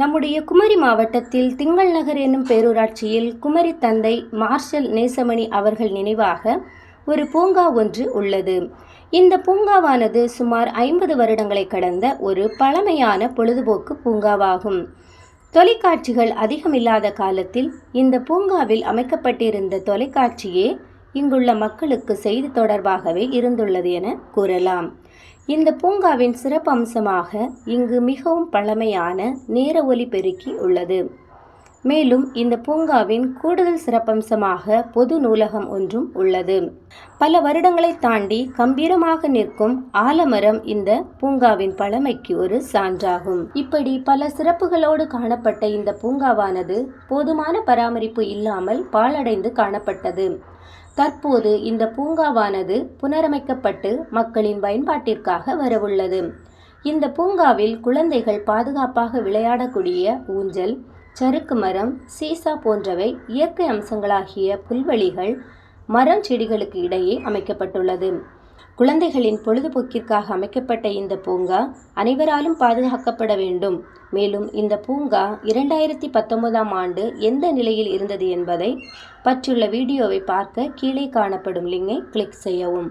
நம்முடைய குமரி மாவட்டத்தில் திங்கள் நகர் என்னும் பேரூராட்சியில் குமரி தந்தை மார்ஷல் நேசமணி அவர்கள் நினைவாக ஒரு பூங்கா ஒன்று உள்ளது. இந்த பூங்காவானது சுமார் 50 வருடங்களை கடந்த ஒரு பழமையான பொழுதுபோக்கு பூங்காவாகும். தொலைக்காட்சிகள் அதிகமில்லாத காலத்தில் இந்த பூங்காவில் அமைக்கப்பட்டிருந்த தொலைக்காட்சியே இங்குள்ள மக்களுக்கு செய்தி தொடர்பாகவே இருந்துள்ளது என கூறலாம். இந்த பூங்காவின் சிறப்பம்சமாக இங்கு மிகவும் பழமையான நேர ஒலி பெருக்கி உள்ளது. மேலும் இந்த பூங்காவின் கூடுதல் சிறப்பம்சமாக பொது நூலகம் ஒன்றும் உள்ளது. பல வருடங்களை தாண்டி கம்பீரமாக நிற்கும் ஆலமரம் இந்த பூங்காவின் பழமைக்கு ஒரு சான்றாகும். இப்படி பல சிறப்புகளோடு காணப்பட்ட இந்த பூங்காவானது போதுமான பராமரிப்பு இல்லாமல் பாழடைந்து காணப்பட்டது. தற்போது இந்த பூங்காவானது புனரமைக்கப்பட்டு மக்களின் பயன்பாட்டிற்காக வரவுள்ளது. இந்த பூங்காவில் குழந்தைகள் பாதுகாப்பாக விளையாடக்கூடிய ஊஞ்சல், சறுக்கு மரம், சீசா போன்றவை இயற்கை அம்சங்களாகிய புல்வெளிகள், மரம் செடிகளுக்கு இடையே அமைக்கப்பட்டுள்ளது. குழந்தைகளின் பொழுதுபோக்கிற்காக அமைக்கப்பட்ட இந்த பூங்கா அனைவராலும் பாதுகாக்கப்பட வேண்டும். மேலும் இந்த பூங்கா 2019ஆம் ஆண்டு எந்த நிலையில் இருந்தது என்பதை பற்றியுள்ள வீடியோவை பார்க்க கீழே காணப்படும் லிங்கை கிளிக் செய்யவும்.